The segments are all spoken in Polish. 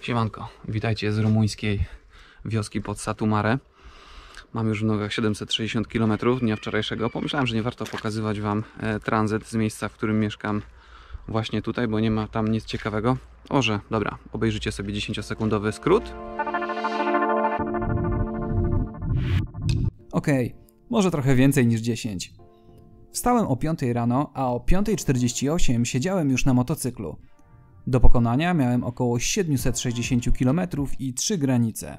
Siemanko, witajcie z rumuńskiej wioski pod Satu Mare. Mam już w nogach 760 km dnia wczorajszego. Pomyślałem, że nie warto pokazywać Wam tranzyt z miejsca, w którym mieszkam właśnie tutaj, bo nie ma tam nic ciekawego. Dobra, obejrzycie sobie 10-sekundowy skrót. Okej, może trochę więcej niż 10. Wstałem o 5 rano, a o 5:48 siedziałem już na motocyklu. Do pokonania miałem około 760 km i 3 granice.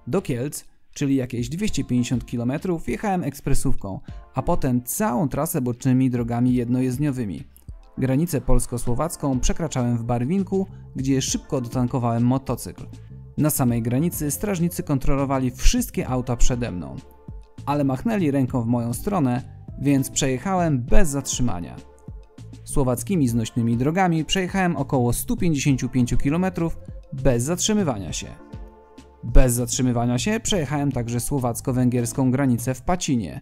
Do Kielc, czyli jakieś 250 km, jechałem ekspresówką, a potem całą trasę bocznymi drogami jednojezdniowymi. Granicę polsko-słowacką przekraczałem w Barwinku, gdzie szybko dotankowałem motocykl. Na samej granicy strażnicy kontrolowali wszystkie auta przede mną, ale machnęli ręką w moją stronę, więc przejechałem bez zatrzymania. Słowackimi znośnymi drogami przejechałem około 155 km bez zatrzymywania się. Bez zatrzymywania się przejechałem także słowacko-węgierską granicę w Pacinie.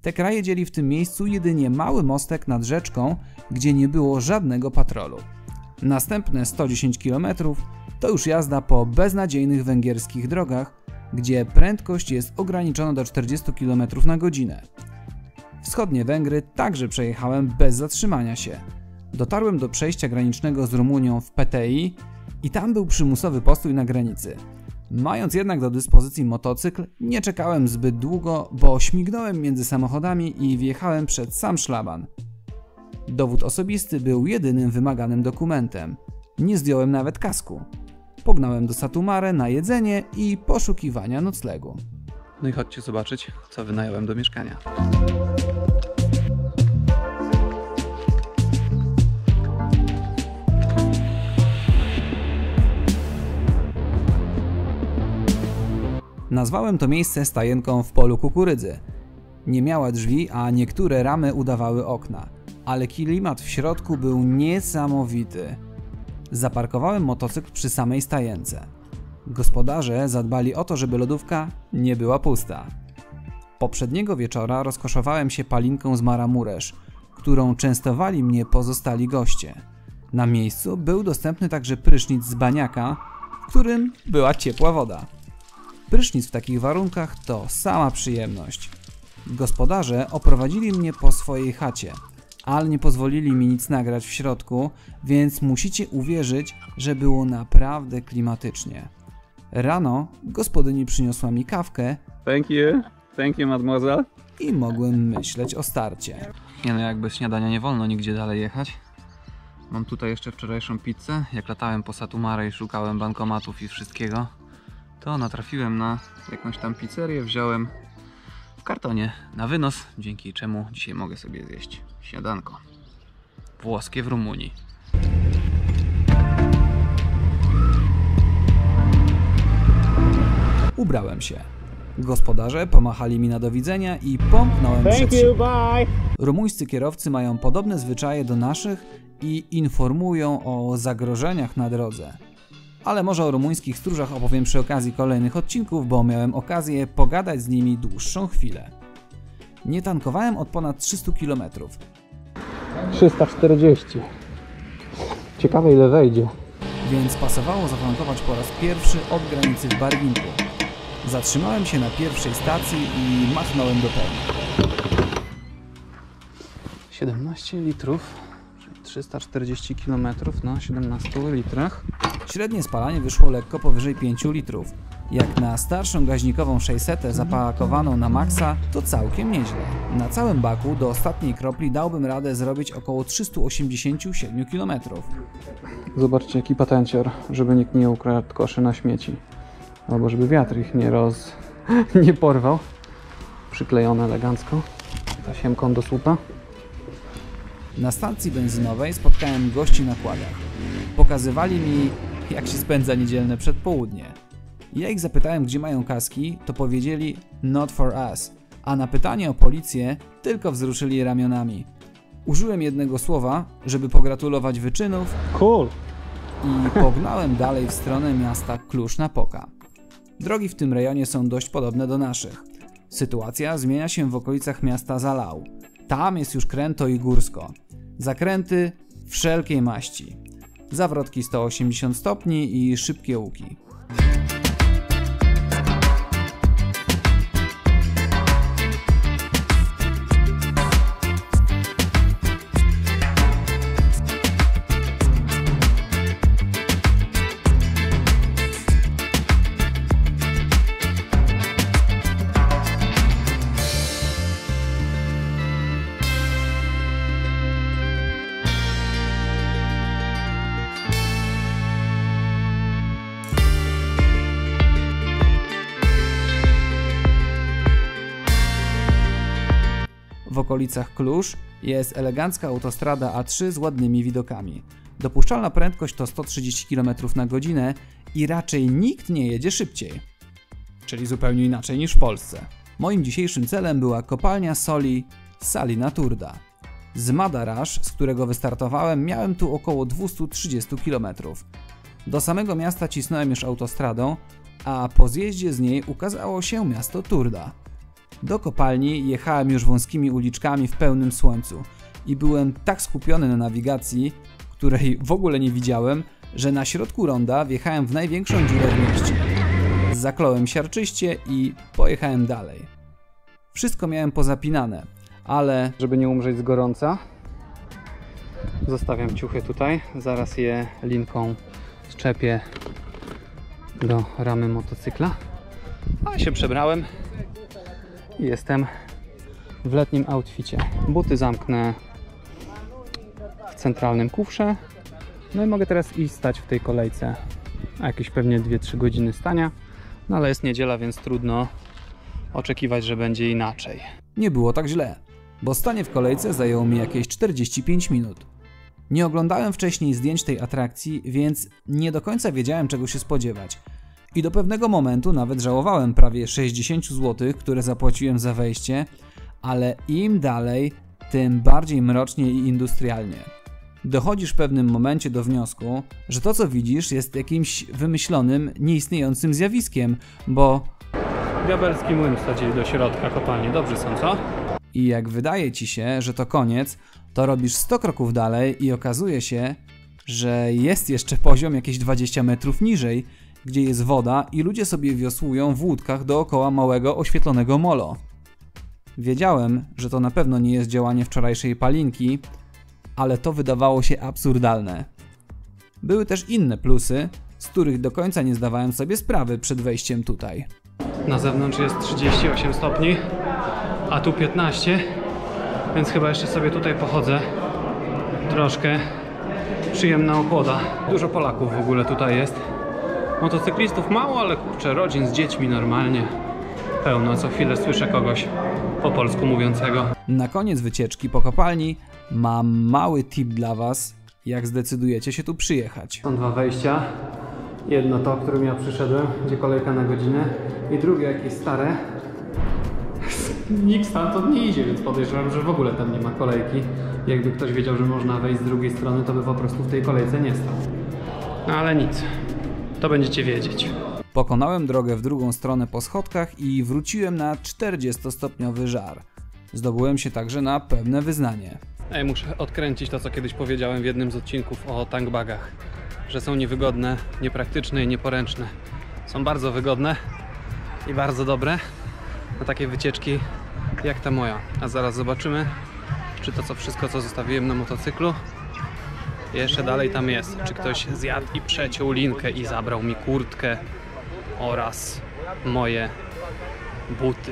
Te kraje dzieli w tym miejscu jedynie mały mostek nad rzeczką, gdzie nie było żadnego patrolu. Następne 110 km to już jazda po beznadziejnych węgierskich drogach, gdzie prędkość jest ograniczona do 40 km na godzinę. Wschodnie Węgry także przejechałem bez zatrzymania się. Dotarłem do przejścia granicznego z Rumunią w Petei i tam był przymusowy postój na granicy. Mając jednak do dyspozycji motocykl, nie czekałem zbyt długo, bo śmignąłem między samochodami i wjechałem przed sam szlaban. Dowód osobisty był jedynym wymaganym dokumentem. Nie zdjąłem nawet kasku. Pognałem do Satu Mare na jedzenie i poszukiwania noclegu. No i chodźcie zobaczyć, co wynająłem do mieszkania. Nazwałem to miejsce stajenką w polu kukurydzy. Nie miała drzwi, a niektóre ramy udawały okna, ale klimat w środku był niesamowity. Zaparkowałem motocykl przy samej stajence. Gospodarze zadbali o to, żeby lodówka nie była pusta. Poprzedniego wieczora rozkoszowałem się palinką z Maramuresz, którą częstowali mnie pozostali goście. Na miejscu był dostępny także prysznic z baniaka, w którym była ciepła woda. Prysznic w takich warunkach to sama przyjemność. Gospodarze oprowadzili mnie po swojej chacie, ale nie pozwolili mi nic nagrać w środku, więc musicie uwierzyć, że było naprawdę klimatycznie. Rano gospodyni przyniosła mi kawkę. Thank you mademoiselle. I mogłem myśleć o starcie. Nie no, jak bez śniadania nie wolno nigdzie dalej jechać. Mam tutaj jeszcze wczorajszą pizzę. Jak latałem po Satu Mare i szukałem bankomatów i wszystkiego, to natrafiłem na jakąś tam pizzerię, wziąłem w kartonie na wynos, dzięki czemu dzisiaj mogę sobie zjeść śniadanko włoskie w Rumunii. Ubrałem się. Gospodarze pomachali mi na do widzenia i pomknąłem przed siebie. Rumuńscy kierowcy mają podobne zwyczaje do naszych i informują o zagrożeniach na drodze. Ale może o rumuńskich stróżach opowiem przy okazji kolejnych odcinków, bo miałem okazję pogadać z nimi dłuższą chwilę. Nie tankowałem od ponad 300 km. 340. Ciekawe ile wejdzie. Więc pasowało zatankować po raz pierwszy od granicy w Barwinku. Zatrzymałem się na pierwszej stacji i machnąłem do pełni. 17 litrów, czyli 340 km na 17 litrach. Średnie spalanie wyszło lekko powyżej 5 litrów. Jak na starszą gaźnikową 600 zapakowaną na maksa, to całkiem nieźle. Na całym baku do ostatniej kropli dałbym radę zrobić około 387 km. Zobaczcie jaki patencior, żeby nikt nie ukradł koszy na śmieci. Albo żeby wiatr ich nie porwał. Przyklejone elegancko tasiemką do słupa. Na stacji benzynowej spotkałem gości na kładach. Pokazywali mi, jak się spędza niedzielne przedpołudnie. Ja ich zapytałem, gdzie mają kaski, to powiedzieli not for us, a na pytanie o policję tylko wzruszyli ramionami. Użyłem jednego słowa, żeby pogratulować wyczynów. Cool. I pognałem dalej w stronę miasta Cluj-Napoca. Drogi w tym rejonie są dość podobne do naszych. Sytuacja zmienia się w okolicach miasta Zalău. Tam jest już kręto i górsko. Zakręty wszelkiej maści. zawrotki 180 stopni i szybkie łuki. W okolicach Cluj jest elegancka autostrada A3 z ładnymi widokami. Dopuszczalna prędkość to 130 km na godzinę i raczej nikt nie jedzie szybciej. Czyli zupełnie inaczej niż w Polsce. Moim dzisiejszym celem była kopalnia soli Salina Turda. Z Madarasz, z którego wystartowałem, miałem tu około 230 km. Do samego miasta cisnąłem już autostradą, a po zjeździe z niej ukazało się miasto Turda. Do kopalni jechałem już wąskimi uliczkami w pełnym słońcu i byłem tak skupiony na nawigacji, której w ogóle nie widziałem, że na środku ronda wjechałem w największą dziurę w mieście. Zakląłem siarczyście i pojechałem dalej. Wszystko miałem pozapinane, ale żeby nie umrzeć z gorąca, zostawiam ciuchy tutaj, zaraz je linką szczepię do ramy motocykla, a się przebrałem. Jestem w letnim outficie. Buty zamknę w centralnym kufrze. No i mogę teraz iść stać w tej kolejce. Jakieś pewnie 2-3 godziny stania. No ale jest niedziela, więc trudno oczekiwać, że będzie inaczej. Nie było tak źle, bo stanie w kolejce zajęło mi jakieś 45 minut. Nie oglądałem wcześniej zdjęć tej atrakcji, więc nie do końca wiedziałem, czego się spodziewać. I do pewnego momentu nawet żałowałem prawie 60 zł, które zapłaciłem za wejście, ale im dalej, tym bardziej mrocznie i industrialnie. Dochodzisz w pewnym momencie do wniosku, że to co widzisz jest jakimś wymyślonym, nieistniejącym zjawiskiem, bo diabelski młyn wsadzili do środka kopalni, dobrze są, co? I jak wydaje ci się, że to koniec, to robisz 100 kroków dalej i okazuje się, że jest jeszcze poziom jakieś 20 metrów niżej, gdzie jest woda i ludzie sobie wiosłują w łódkach dookoła małego oświetlonego molo. Wiedziałem, że to na pewno nie jest działanie wczorajszej palinki, ale to wydawało się absurdalne. Były też inne plusy, z których do końca nie zdawałem sobie sprawy przed wejściem tutaj. Na zewnątrz jest 38 stopni, a tu 15, więc chyba jeszcze sobie tutaj pochodzę troszkę. Przyjemna ochłoda. Dużo Polaków w ogóle tutaj jest. Motocyklistów mało, ale kurczę, rodzin z dziećmi normalnie pełno. Co chwilę słyszę kogoś po polsku mówiącego. Na koniec wycieczki po kopalni mam mały tip dla Was, jak zdecydujecie się tu przyjechać. Są dwa wejścia. Jedno to, którym ja przyszedłem, gdzie kolejka na godzinę, i drugie jakieś stare. Nikt stamtąd nie idzie, więc podejrzewam, że w ogóle tam nie ma kolejki. Jakby ktoś wiedział, że można wejść z drugiej strony, to by po prostu w tej kolejce nie stał. No ale nic. To będziecie wiedzieć. Pokonałem drogę w drugą stronę po schodkach i wróciłem na 40-stopniowy żar. Zdobyłem się także na pewne wyznanie. Muszę odkręcić to, co kiedyś powiedziałem w jednym z odcinków o tankbagach. Że są niewygodne, niepraktyczne i nieporęczne. Są bardzo wygodne i bardzo dobre na takie wycieczki jak ta moja. A zaraz zobaczymy, czy to wszystko, co zostawiłem na motocyklu, jeszcze dalej tam jest. Czy ktoś zjadł i przeciął linkę i zabrał mi kurtkę oraz moje buty.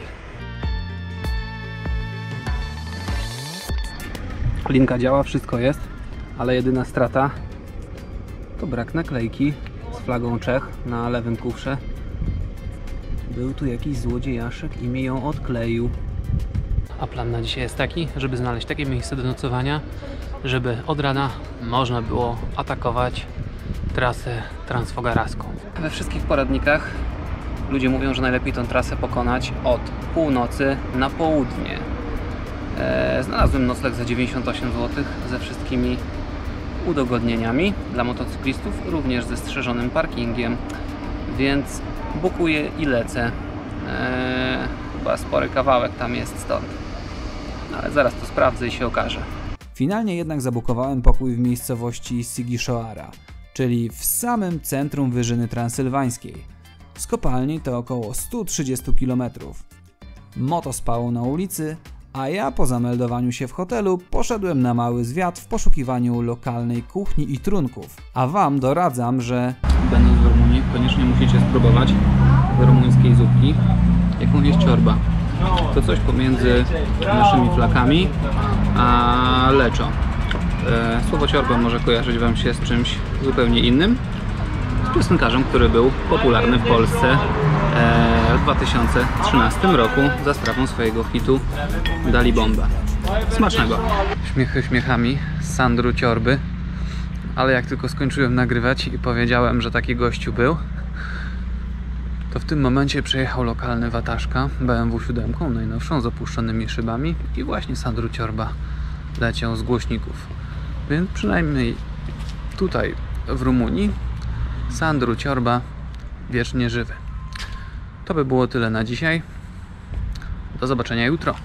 Linka działa, wszystko jest, ale jedyna strata to brak naklejki z flagą Czech na lewym kufrze. Był tu jakiś złodziejaszek i mi ją odkleił. A plan na dzisiaj jest taki, żeby znaleźć takie miejsce do nocowania, żeby od rana można było atakować trasę transfogaraską. We wszystkich poradnikach ludzie mówią, że najlepiej tę trasę pokonać od północy na południe. Znalazłem nocleg za 98 zł ze wszystkimi udogodnieniami dla motocyklistów, również ze strzeżonym parkingiem, więc bukuję i lecę. Chyba spory kawałek tam jest stąd, ale zaraz to sprawdzę i się okaże. Finalnie jednak zabukowałem pokój w miejscowości Sigishoara. czyli w samym centrum Wyżyny Transylwańskiej. Z kopalni to około 130 km. Moto spał na ulicy, a ja po zameldowaniu się w hotelu poszedłem na mały zwiat w poszukiwaniu lokalnej kuchni i trunków. A wam doradzam, że będąc w Rumunii koniecznie musicie spróbować rumuńskiej zupki, jaką jest ciorba. To coś pomiędzy naszymi flakami a leczo. Słowo ciorba może kojarzyć wam się z czymś zupełnie innym. Z piosenkarzem, który był popularny w Polsce w 2013 roku za sprawą swojego hitu Dali Bomba. Smacznego! Śmiechy śmiechami z Sandru Ciorby, ale jak tylko skończyłem nagrywać i powiedziałem, że taki gościu był, to w tym momencie przejechał lokalny wataszka BMW 7, najnowszą, z opuszczonymi szybami i właśnie Sandru Ciorba leciał z głośników. Więc przynajmniej tutaj w Rumunii Sandru Ciorba wiecznie żywy. To by było tyle na dzisiaj. Do zobaczenia jutro.